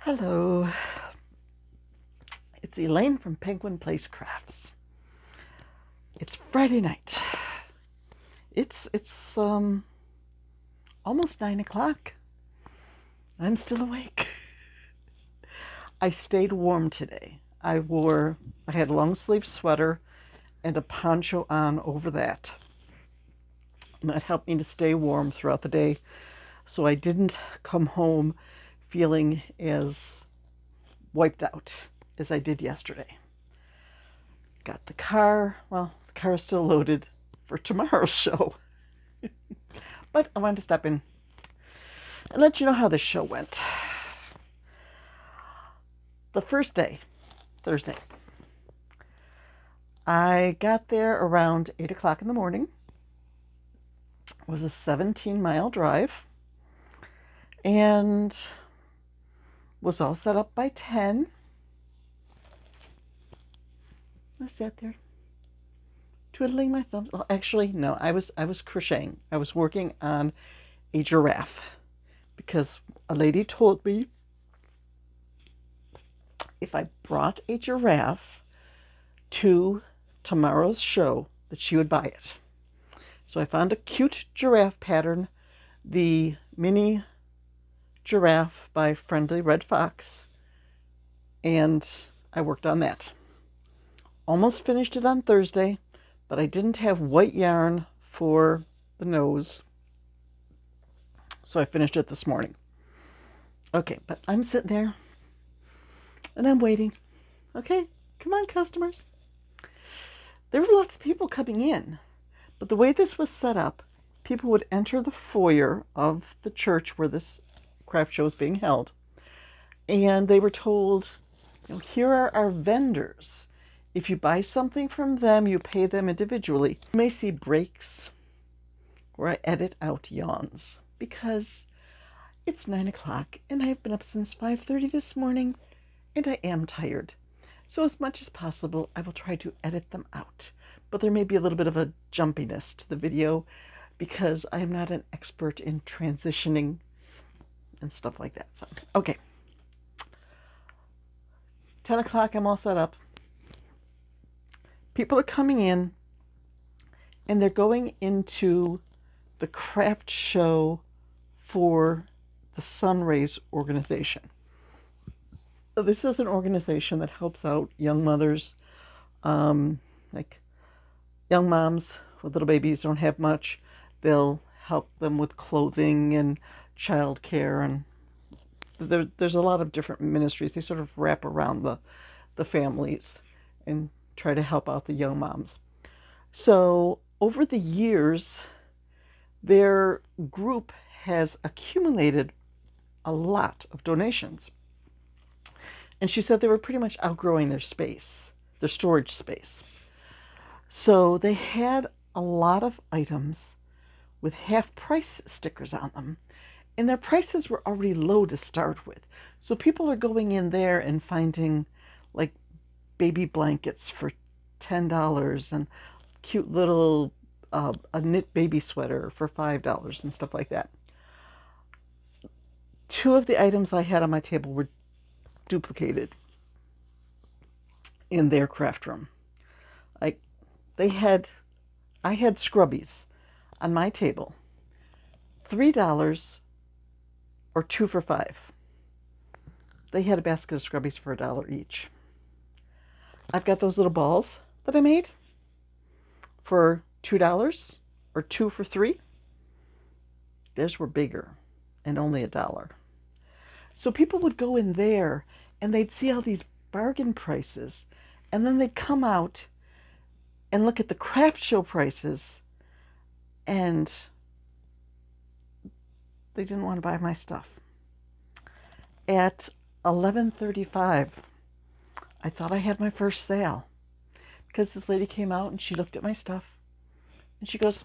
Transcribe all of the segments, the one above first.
Hello, it's Elaine from Penguin Place Crafts. It's Friday night. It's almost 9 o'clock. I'm still awake. I stayed warm today. I had a long sleeve sweater and a poncho on over that. And that helped me to stay warm throughout the day, so I didn't come home feeling as wiped out as I did yesterday. Got the car. Well, the car is still loaded for tomorrow's show. But I wanted to step in and let you know how this show went. The first day, Thursday, I got there around 8 o'clock in the morning. It was a 17-mile drive and was all set up by 10. I sat there twiddling my thumbs. Well, actually, no, I was crocheting. I was working on a giraffe because a lady told me if I brought a giraffe to tomorrow's show that she would buy it. So I found a cute giraffe pattern, the mini giraffe by Friendly Red Fox, and I worked on that. Almost finished it on Thursday, but I didn't have white yarn for the nose, so I finished it this morning. Okay, but I'm sitting there and I'm waiting. Okay, come on, customers. There were lots of people coming in, but the way this was set up, people would enter the foyer of the church where this craft show is being held, and they were told, here are our vendors. If you buy something from them, you pay them individually. You may see breaks where I edit out yawns because it's 9 o'clock and I've been up since 5:30 this morning and I am tired. So as much as possible, I will try to edit them out. But there may be a little bit of a jumpiness to the video because I am not an expert in transitioning and stuff like that. So, okay. 10 o'clock, I'm all set up. People are coming in and they're going into the craft show for the Sunrays organization. This is an organization that helps out young mothers, like young moms with little babies don't have much. They'll help them with clothing and childcare, and there's a lot of different ministries. They sort of wrap around the families and try to help out the young moms. So over the years, their group has accumulated a lot of donations. And she said they were pretty much outgrowing their space, their storage space. So they had a lot of items with half price stickers on them. And their prices were already low to start with. So people are going in there and finding like baby blankets for $10 and cute little a knit baby sweater for $5 and stuff like that. Two of the items I had on my table were duplicated in their craft room. Like I had scrubbies on my table, $3 or 2 for $5. They had a basket of scrubbies for $1 each. I've got those little balls that I made for $2 or 2 for $3. Theirs were bigger and only $1. So people would go in there and they'd see all these bargain prices, and then they'd come out and look at the craft show prices, and they didn't want to buy my stuff. At 11:35, I thought I had my first sale because this lady came out and she looked at my stuff and she goes,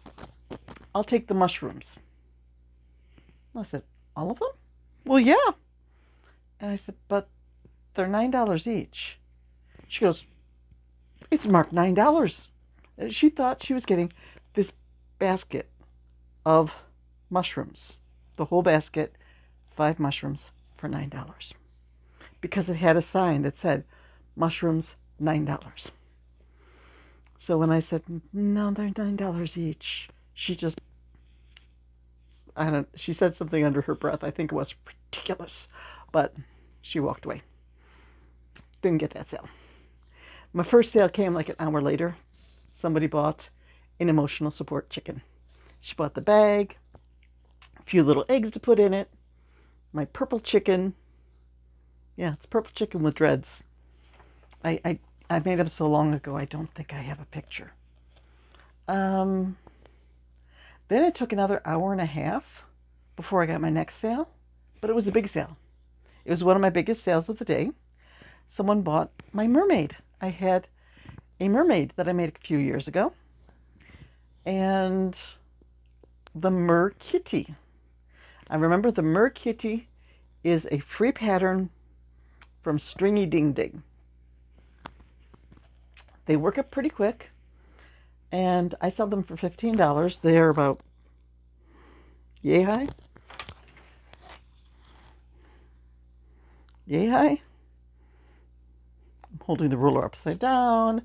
"I'll take the mushrooms." I said, "All of them?" "Well, yeah." And I said, "But they're $9 each." She goes, "It's marked $9. She thought she was getting this basket of mushrooms, the whole basket, 5 mushrooms for $9. because it had a sign that said mushrooms $9. So when I said, no, they're $9 each, she just, she said something under her breath. I think it was ridiculous, but she walked away. Didn't get that sale. My first sale came like an hour later. Somebody bought an emotional support chicken. She bought the bag, a few little eggs to put in it, my purple chicken. Yeah, it's purple chicken with dreads. I made them so long ago, I don't think I have a picture. Then it took another hour and a half before I got my next sale, but it was a big sale. It was one of my biggest sales of the day. Someone bought my mermaid. I had a mermaid that I made a few years ago, and the MerKitty. I remember the MerKitty is a free pattern from Stringy Ding Ding. They work up pretty quick, and I sell them for $15. They're about yay high. Yay high. I'm holding the ruler upside down,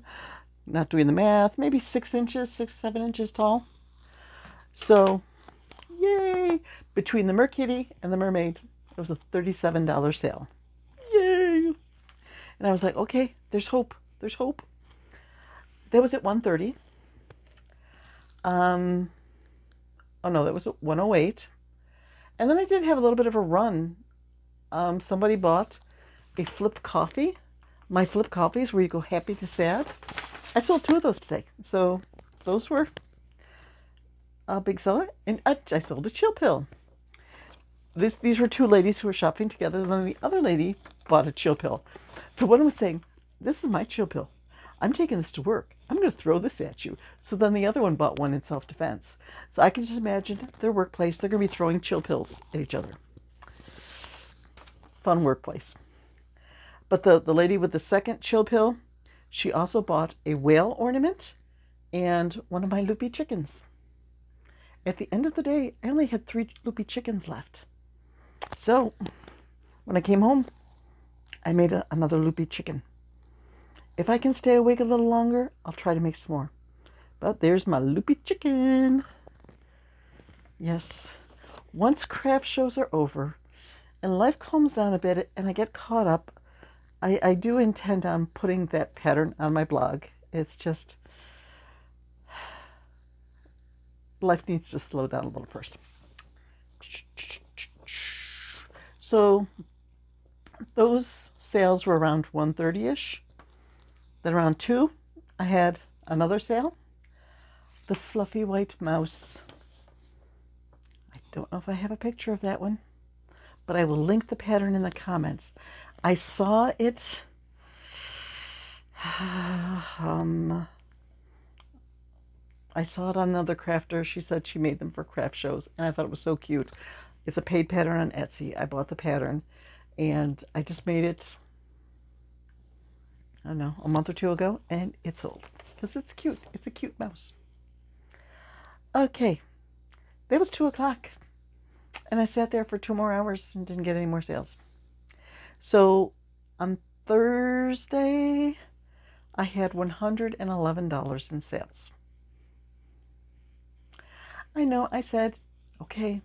not doing the math, maybe 6 inches, 7 inches tall. So, yay! Between the MerKitty and the mermaid, it was a $37 sale. Yay! And I was like, okay, there's hope. There's hope. That was at 1:30. Oh no, that was at 1:08. And then I did have a little bit of a run. Somebody bought a flip coffee. My flip coffees where you go happy to sad. I sold 2 of those today. So those were a big seller. And I sold a chill pill. These were 2 ladies who were shopping together. And then the other lady bought a chill pill. The one was saying, this is my chill pill. I'm taking this to work. I'm going to throw this at you. So then the other one bought one in self-defense. So I can just imagine their workplace. They're going to be throwing chill pills at each other. Fun workplace. But the lady with the second chill pill, she also bought a whale ornament and one of my loopy chickens. At the end of the day, I only had 3 loopy chickens left. So when I came home, I made another loopy chicken. If I can stay awake a little longer, I'll try to make some more. But there's my loopy chicken. Yes. Once craft shows are over and life calms down a bit and I get caught up, I do intend on putting that pattern on my blog. It's just, life needs to slow down a little first. So those sales were around 1:30-ish. Then around 2, I had another sale. The fluffy white mouse. I don't know if I have a picture of that one, but I will link the pattern in the comments. I saw it I saw it on another crafter. She said she made them for craft shows, and I thought it was so cute. It's a paid pattern on Etsy. I bought the pattern, and I just made it, I don't know, a month or 2 ago, and it sold. Because it's cute. It's a cute mouse. Okay. That was 2 o'clock. And I sat there for 2 more hours and didn't get any more sales. So on Thursday, I had $111 in sales. I know, I said, okay,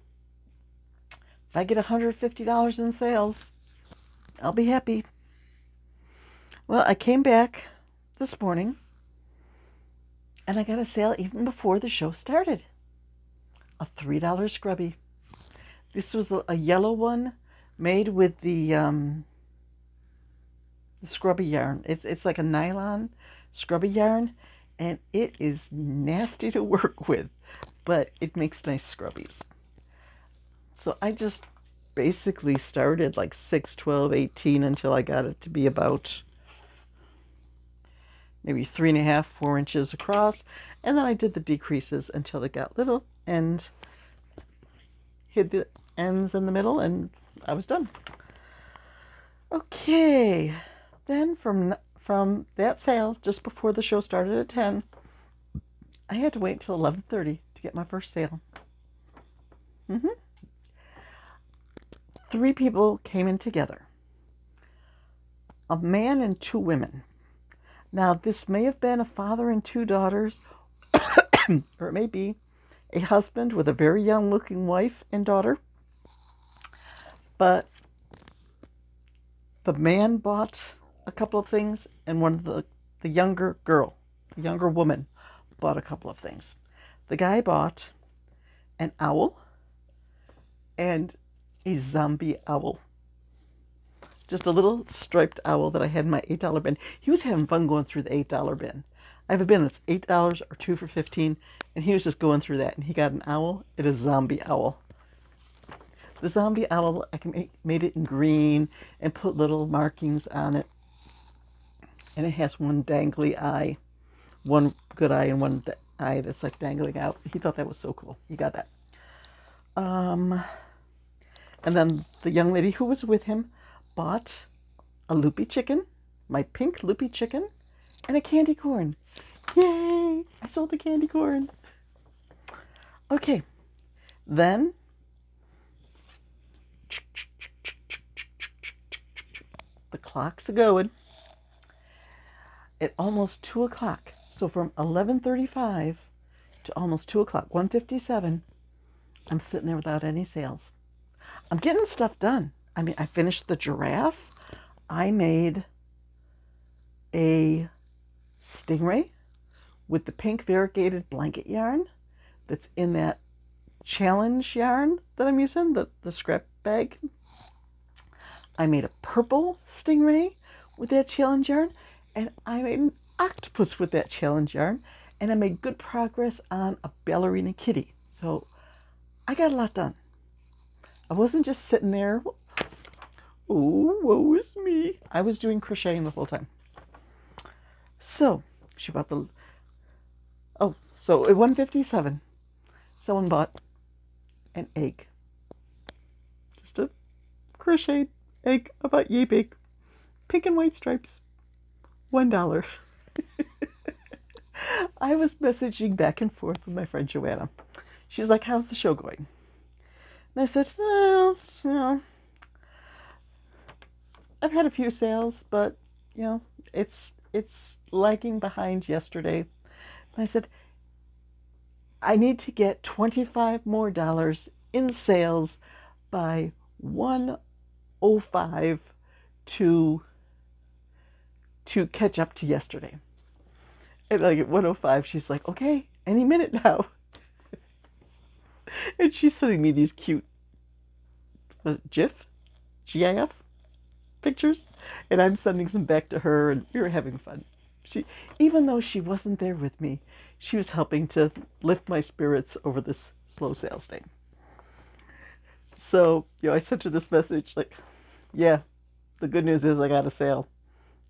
if I get $150 in sales, I'll be happy. Well, I came back this morning and I got a sale even before the show started. A $3 scrubby. This was a yellow one made with the scrubby yarn. It's like a nylon scrubby yarn, and it is nasty to work with, but it makes nice scrubbies. So I just basically started like 6, 12, 18 until I got it to be about maybe 3.5, 4 inches across, and then I did the decreases until it got little and hid the ends in the middle, and I was done. Okay, then from that sale just before the show started at 10, I had to wait until 11:30 to get my first sale. 3 people came in together. a man and two women. Now, this may have been a father and two daughters, or it may be a husband with a very young-looking wife and daughter. But the man bought a couple of things, and the younger girl, the younger woman, bought a couple of things. The guy bought an owl and a zombie owl. Just a little striped owl that I had in my $8 bin. He was having fun going through the $8 bin. I have a bin that's $8 or 2 for $15, and he was just going through that, and he got an owl and a zombie owl. The zombie owl, I made it in green and put little markings on it. And it has one dangly eye, one good eye and one eye that's like dangling out. He thought that was so cool. He got that. And then the young lady who was with him bought a loopy chicken, my pink loopy chicken, and a candy corn. Yay! I sold the candy corn. Okay, then the clock's a-going at almost 2 o'clock. So from 11:35 to almost 2 o'clock, 1:57, I'm sitting there without any sales. I'm getting stuff done. I mean, I finished the giraffe. I made a stingray with the pink variegated blanket yarn that's in that challenge yarn that I'm using, the scrap bag. I made a purple stingray with that challenge yarn, and I made an octopus with that challenge yarn, and I made good progress on a ballerina kitty. So I got a lot done. I wasn't just sitting there, oh, woe is me. I was doing crocheting the whole time. So she bought so at 1:57, someone bought an egg. Just a crocheted egg about yay big, pink and white stripes, $1. I was messaging back and forth with my friend Joanna. She's like, how's the show going? And I said, well, I've had a few sales, but, it's lagging behind yesterday. And I said, I need to get $25 more in sales by 1:05 to catch up to yesterday. And like at 1:05, she's like, okay, any minute now. And she's sending me these cute GIF pictures, and I'm sending some back to her, and we were having fun. Even though she wasn't there with me, she was helping to lift my spirits over this slow sales day. So, I sent her this message like, yeah, the good news is I got a sale.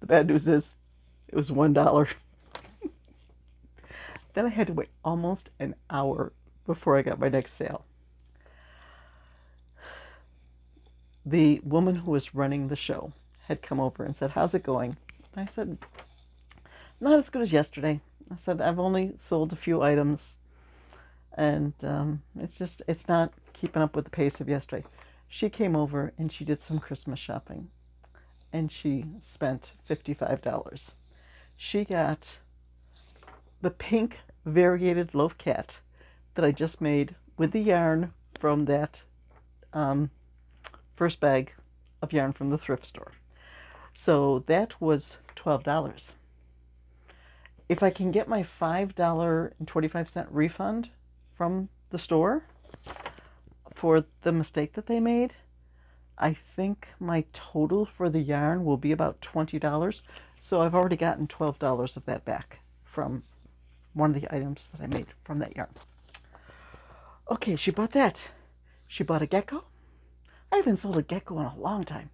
The bad news is it was $1. Then I had to wait almost an hour before I got my next sale. The woman who was running the show had come over and said, how's it going? I said, not as good as yesterday. I said, I've only sold a few items, and it's not keeping up with the pace of yesterday. She came over and she did some Christmas shopping, and she spent $55. She got the pink variegated Loaf Cat that I just made with the yarn from that first bag of yarn from the thrift store. So that was $12. If I can get my $5.25 refund from the store for the mistake that they made, I think my total for the yarn will be about $20. So I've already gotten $12 of that back from one of the items that I made from that yarn. Okay, she bought that. She bought a gecko. I haven't sold a gecko in a long time.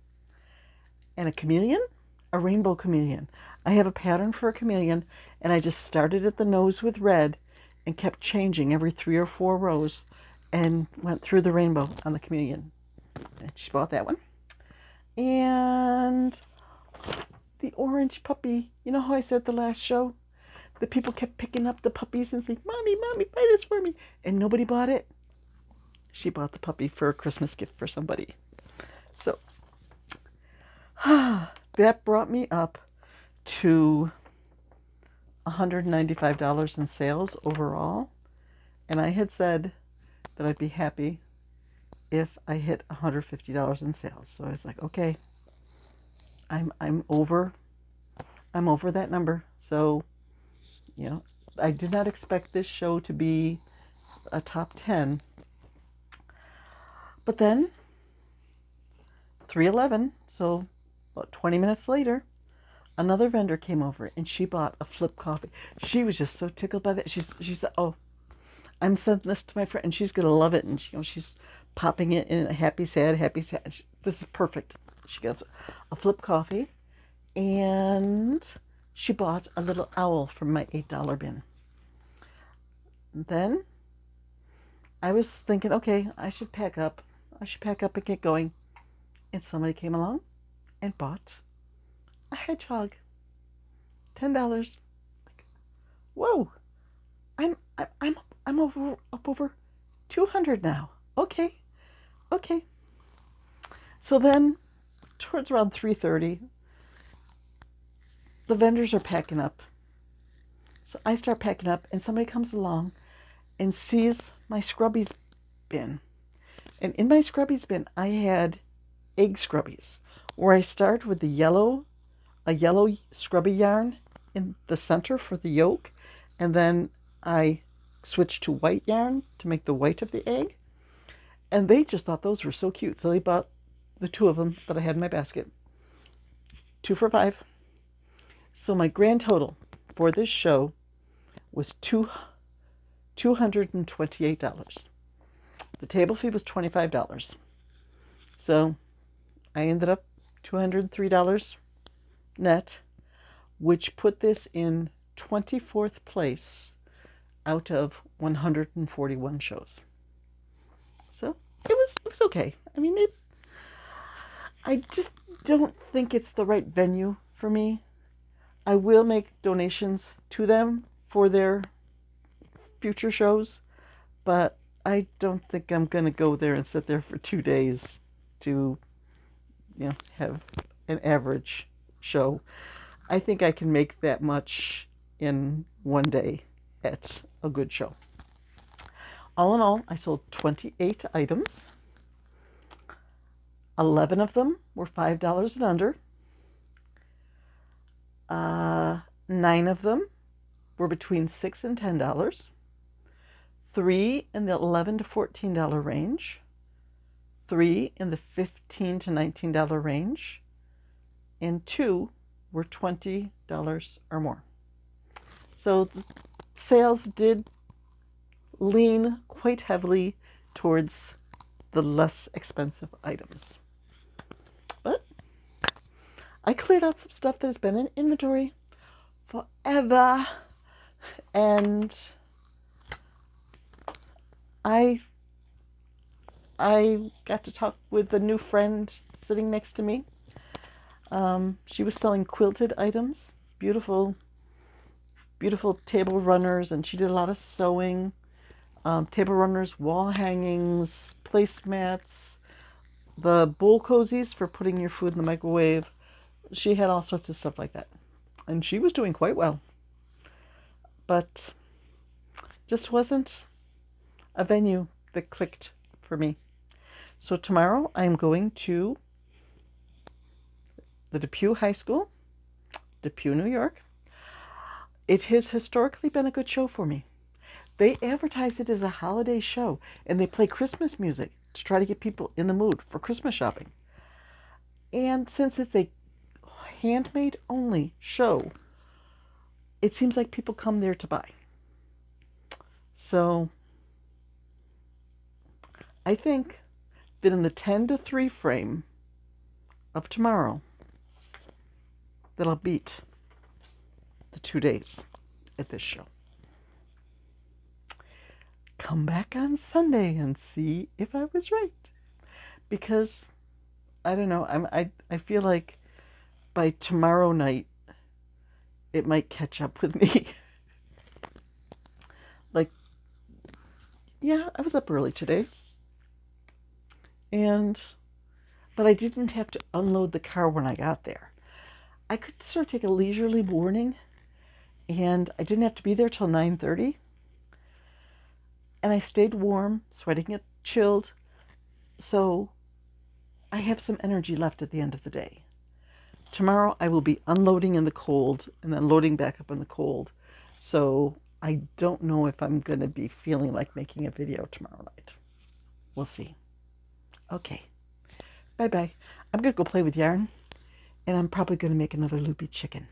And a chameleon, a rainbow chameleon. I have a pattern for a chameleon, and I just started at the nose with red and kept changing every 3 or 4 rows and went through the rainbow on the chameleon. And she bought that one. And the orange puppy. You know how I said the last show? The people kept picking up the puppies and saying, Mommy, Mommy, buy this for me. And nobody bought it. She bought the puppy for a Christmas gift for somebody. So, That brought me up to $195 in sales overall. And I had said that I'd be happy if I hit $150 in sales. So I was like, okay, I'm over that number. So, I did not expect this show to be a top 10. But then 3:11, so about 20 minutes later, another vendor came over and she bought a flip coffee. She was just so tickled by that. She said, "Oh, I'm sending this to my friend, and she's gonna love it." And she's popping it in a happy, sad, happy, sad. This is perfect. She gets a flip coffee, and she bought a little owl from my $8 bin. And then I was thinking, okay, I should pack up and get going. And somebody came along and bought a hedgehog. $10. Like, whoa! I'm up over 200 now. Okay. So then, towards around 3:30, the vendors are packing up. So I start packing up, and somebody comes along and sees my scrubbies bin. And in my scrubbies bin, I had egg scrubbies, where I start with a yellow scrubby yarn in the center for the yolk, and then I switch to white yarn to make the white of the egg. And they just thought those were so cute, so they bought the two of them that I had in my basket. 2 for $5. So my grand total for this show was $228. The table fee was $25. So I ended up $203 net, which put this in 24th place out of 141 shows. So it was okay. I mean, I just don't think it's the right venue for me. I will make donations to them for their future shows, but I don't think I'm going to go there and sit there for 2 days to, have an average show. I think I can make that much in 1 day at a good show. All in all, I sold 28 items. 11 of them were $5 and under. 9 of them were between $6 and $10. 3 in the $11 to $14 range. 3 in the $15 to $19 range. And 2 were $20 or more. So the sales did lean quite heavily towards the less expensive items. But I cleared out some stuff that has been in inventory forever, and I got to talk with a new friend sitting next to me. She was selling quilted items, beautiful table runners, and she did a lot of sewing. Table runners, wall hangings, placemats, the bowl cozies for putting your food in the microwave. She had all sorts of stuff like that. And she was doing quite well. But just wasn't a venue that clicked for me. So tomorrow I'm going to the Depew High School, Depew, New York. It has historically been a good show for me. They advertise it as a holiday show, and they play Christmas music to try to get people in the mood for Christmas shopping. And since it's a handmade only show, it seems like people come there to buy. So I think that in the 10 to 3 frame of tomorrow, that I'll beat the 2 days at this show. Come back on Sunday and see if I was right. Because, I don't know, I feel like by tomorrow night, it might catch up with me. I was up early today. But I didn't have to unload the car when I got there. I could sort of take a leisurely morning, and I didn't have to be there till 9:30. And I stayed warm, so I didn't get chilled. So I have some energy left at the end of the day. Tomorrow I will be unloading in the cold and then loading back up in the cold. So I don't know if I'm going to be feeling like making a video tomorrow night. We'll see. Okay. Bye-bye. I'm going to go play with yarn, and I'm probably going to make another loopy chicken.